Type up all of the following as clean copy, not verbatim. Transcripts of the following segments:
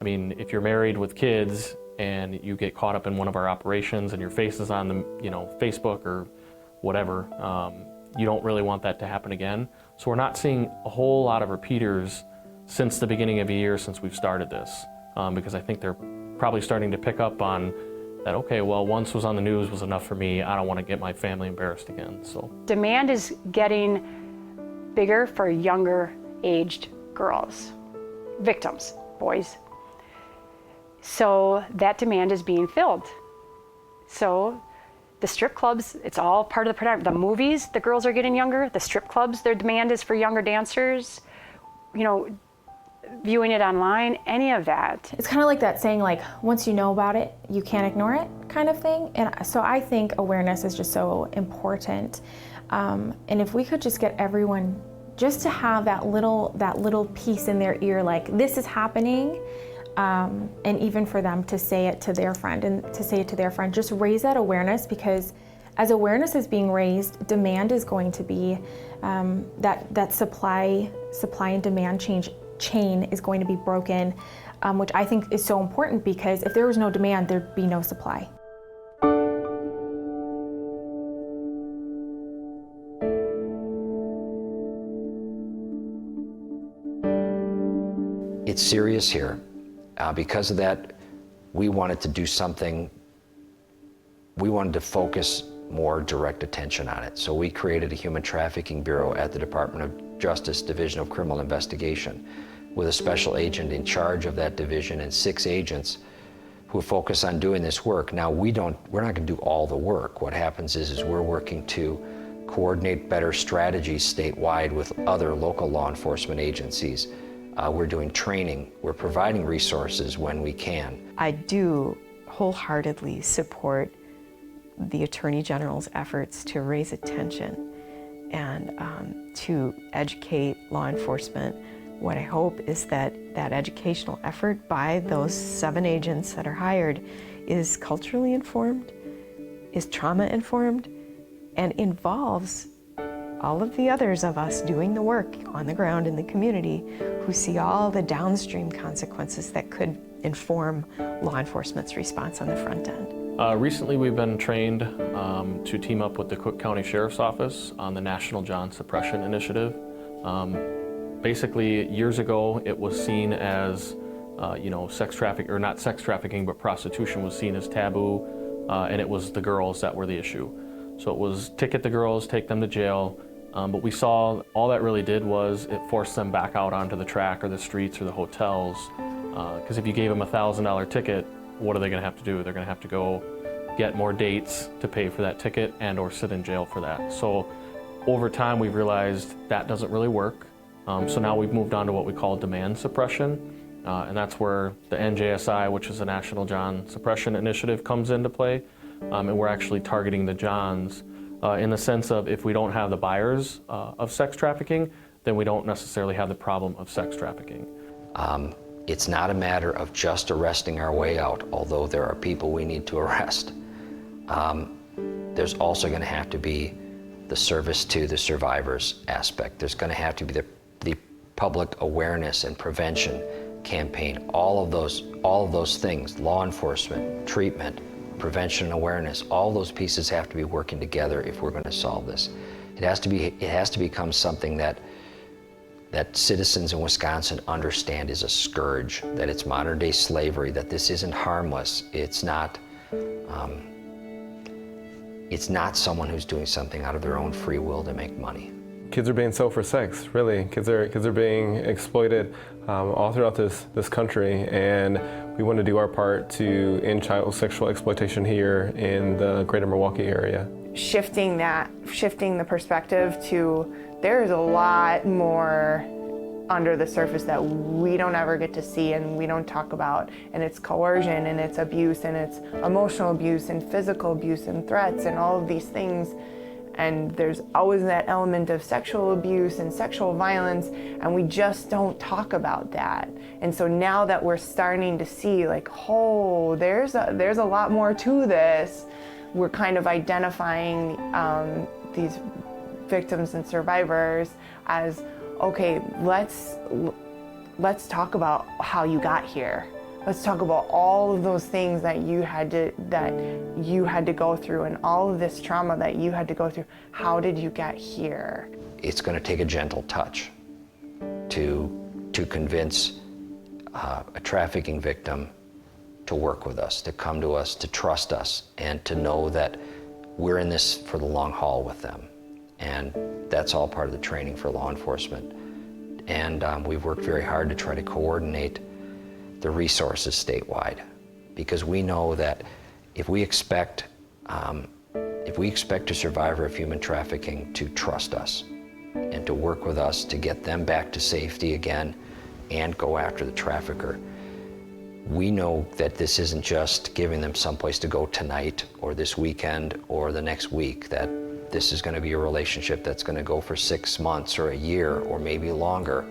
I mean, if you're married with kids and you get caught up in one of our operations and your face is on the, Facebook or whatever, you don't really want that to happen again. So we're not seeing a whole lot of repeaters since the beginning of the year since we've started this, because I think they're probably starting to pick up on that, okay, well, once was on the news was enough for me. I don't want to get my family embarrassed again, so. Demand is getting bigger for younger aged girls, victims, boys. So that demand is being filled. So the strip clubs, it's all part of the production. The movies, the girls are getting younger. The strip clubs, their demand is for younger dancers. Viewing it online, any of that. It's kind of like that saying, like, once you know about it, you can't ignore it kind of thing. And so I think awareness is just so important. And if we could just get everyone just to have that little piece in their ear, like, this is happening, and even for them to say it to their friend and to say it to their friend, just raise that awareness, because as awareness is being raised, demand is going to be, that supply and demand chain is going to be broken, which I think is so important, because if there was no demand, there'd be no supply. It's serious here. Because of that, we wanted to do something. We wanted to focus more direct attention on it. So we created a Human Trafficking Bureau at the Department of Justice Division of Criminal Investigation, with a special agent in charge of that division and 6 agents who focus on doing this work. Now, we're not going to do all the work. What happens is we're working to coordinate better strategies statewide with other local law enforcement agencies. We're doing training. We're providing resources when we can. I do wholeheartedly support the Attorney General's efforts to raise attention and to educate law enforcement. What I hope is that educational effort by those 7 agents that are hired is culturally informed, is trauma informed, and involves all of the others of us doing the work on the ground in the community who see all the downstream consequences that could inform law enforcement's response on the front end. Recently we've been trained to team up with the Cook County Sheriff's Office on the National John Suppression Initiative. Basically, years ago, it was seen as, sex trafficking, or not sex trafficking, but prostitution was seen as taboo, and it was the girls that were the issue. So it was ticket the girls, take them to jail, but we saw all that really did was it forced them back out onto the track or the streets or the hotels, because if you gave them a $1,000 ticket, what are they going to have to do? They're going to have to go get more dates to pay for that ticket and or sit in jail for that. So over time, we've realized that doesn't really work. So now we've moved on to what we call demand suppression, and that's where the NJSI, which is the National John Suppression Initiative, comes into play, and we're actually targeting the Johns in the sense of if we don't have the buyers of sex trafficking, then we don't necessarily have the problem of sex trafficking. It's not a matter of just arresting our way out, although there are people we need to arrest. There's also going to have to be the service to the survivors aspect. There's going to have to be the public awareness and prevention campaign. All of those things, law enforcement, treatment, prevention and awareness, all those pieces have to be working together if we're going to solve this. It has to become something that citizens in Wisconsin understand is a scourge, that it's modern day slavery, that this isn't harmless. It's not someone who's doing something out of their own free will to make money. Kids are being sold for sex, really. Kids are being exploited all throughout this country, and we want to do our part to end child sexual exploitation here in the greater Milwaukee area. Shifting the perspective to there's a lot more under the surface that we don't ever get to see and we don't talk about, and it's coercion and it's abuse and it's emotional abuse and physical abuse and threats and all of these things. And there's always that element of sexual abuse and sexual violence, and we just don't talk about that. And so now that we're starting to see, like, oh, there's a lot more to this, we're kind of identifying these victims and survivors as, okay, let's talk about how you got here. Let's talk about all of those things that you had to go through, and all of this trauma that you had to go through. How did you get here? It's going to take a gentle touch to convince a trafficking victim to work with us, to come to us, to trust us, and to know that we're in this for the long haul with them. And that's all part of the training for law enforcement. And we've worked very hard to try to coordinate the resources statewide, because we know that if we expect a survivor of human trafficking to trust us and to work with us to get them back to safety again and go after the trafficker, we know that this isn't just giving them someplace to go tonight or this weekend or the next week, that this is going to be a relationship that's going to go for 6 months or a year or maybe longer,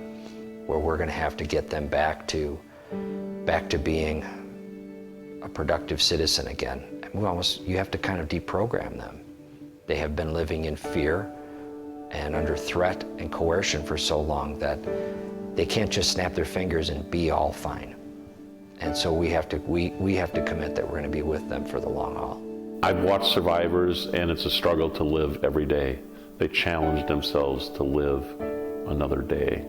where we're going to have to get them back to being a productive citizen again. You have to kind of deprogram them. They have been living in fear and under threat and coercion for so long that they can't just snap their fingers and be all fine. And so we have to commit that we're going to be with them for the long haul. I've watched survivors, and it's a struggle to live every day. They challenge themselves to live another day.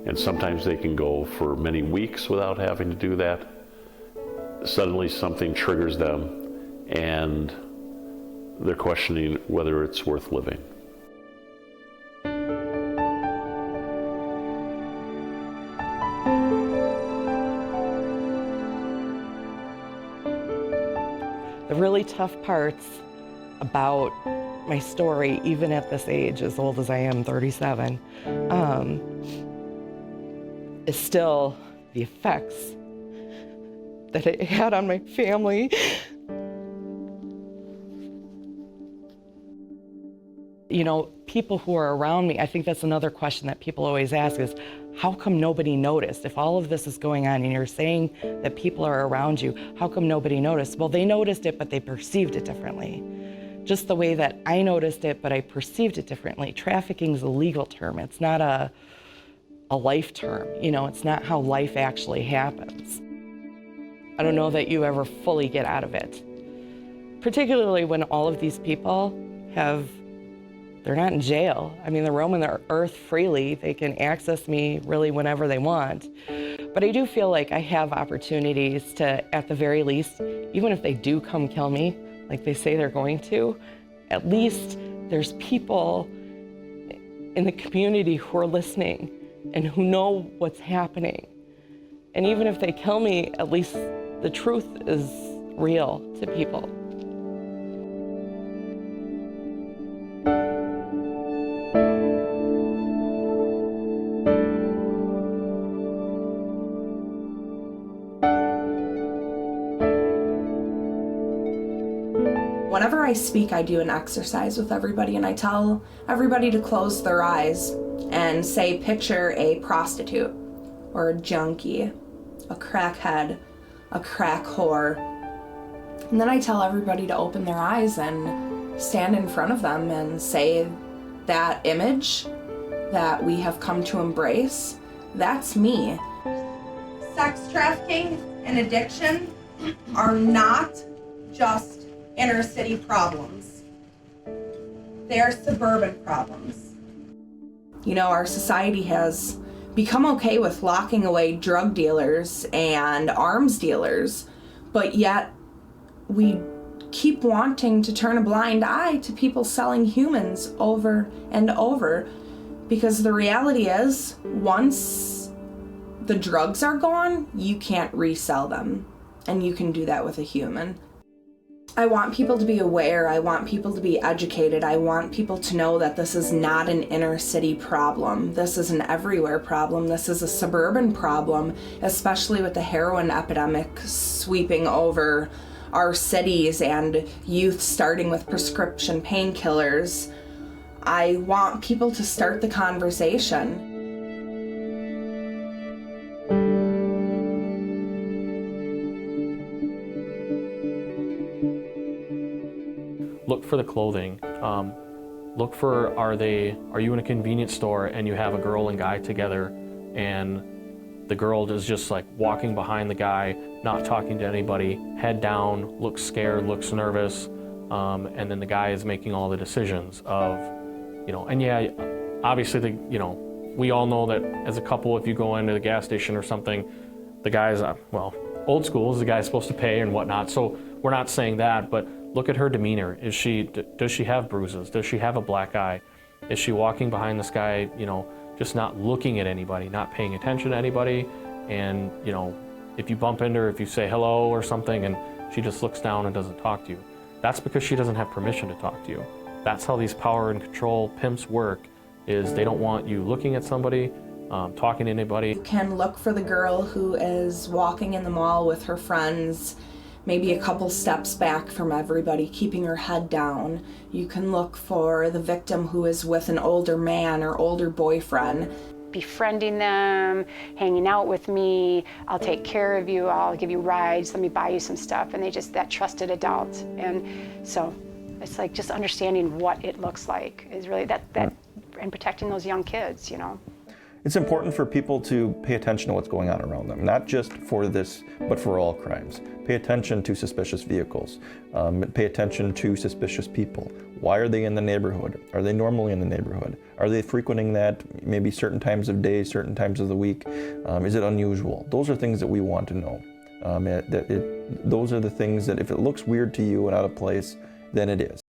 And sometimes they can go for many weeks without having to do that. Suddenly something triggers them, and they're questioning whether it's worth living. The really tough parts about my story, even at this age, as old as I am, 37, is still the effects that it had on my family. You know, people who are around me, I think that's another question that people always ask is, how come nobody noticed? If all of this is going on and you're saying that people are around you, how come nobody noticed? Well, they noticed it, but they perceived it differently. Just the way that I noticed it, but I perceived it differently. Trafficking is a legal term. It's not a life term. You know, it's not how life actually happens. I don't know that you ever fully get out of it. Particularly when all of these people they're not in jail. I mean, they're roaming the earth freely. They can access me really whenever they want. But I do feel like I have opportunities to, at the very least, even if they do come kill me, like they say they're going to, at least there's people in the community who are listening and who know what's happening. And even if they kill me, at least the truth is real to people. Whenever I speak, I do an exercise with everybody, and I tell everybody to close their eyes and say, picture a prostitute or a junkie, a crackhead, a crack whore. And then I tell everybody to open their eyes and stand in front of them and say, that image that we have come to embrace, that's me. Sex trafficking and addiction are not just inner city problems. They are suburban problems. You know, our society has become okay with locking away drug dealers and arms dealers, but yet we keep wanting to turn a blind eye to people selling humans over and over, because the reality is, once the drugs are gone, you can't resell them, and you can do that with a human. I want people to be aware, I want people to be educated, I want people to know that this is not an inner city problem. This is an everywhere problem. This is a suburban problem, especially with the heroin epidemic sweeping over our cities and youth starting with prescription painkillers. I want people to start the conversation. Look for the clothing. Look for, are you in a convenience store and you have a girl and guy together and the girl is just like walking behind the guy, not talking to anybody, head down, looks scared, looks nervous, and then the guy is making all the decisions of, you know, and yeah, obviously we all know that as a couple, if you go into the gas station or something, the guy's, well, old school is the guy's supposed to pay and whatnot, so we're not saying that, but look at her demeanor. Does she have bruises? Does she have a black eye? Is she walking behind this guy, you know, just not looking at anybody, not paying attention to anybody? And, you know, if you bump into her, if you say hello or something and she just looks down and doesn't talk to you, that's because she doesn't have permission to talk to you. That's how these power and control pimps work, is they don't want you looking at somebody, talking to anybody. You can look for the girl who is walking in the mall with her friends, maybe a couple steps back from everybody, keeping her head down. You can look for the victim who is with an older man or older boyfriend. Befriending them, hanging out with me, I'll take care of you, I'll give you rides, let me buy you some stuff, and they just, that trusted adult. And so it's like just understanding what it looks like is really that and protecting those young kids, you know. It's important for people to pay attention to what's going on around them, not just for this, but for all crimes. Pay attention to suspicious vehicles. Pay attention to suspicious people. Why are they in the neighborhood? Are they normally in the neighborhood? Are they frequenting that maybe certain times of day, certain times of the week? Is it unusual? Those are things that we want to know. Those are the things that if it looks weird to you and out of place, then it is.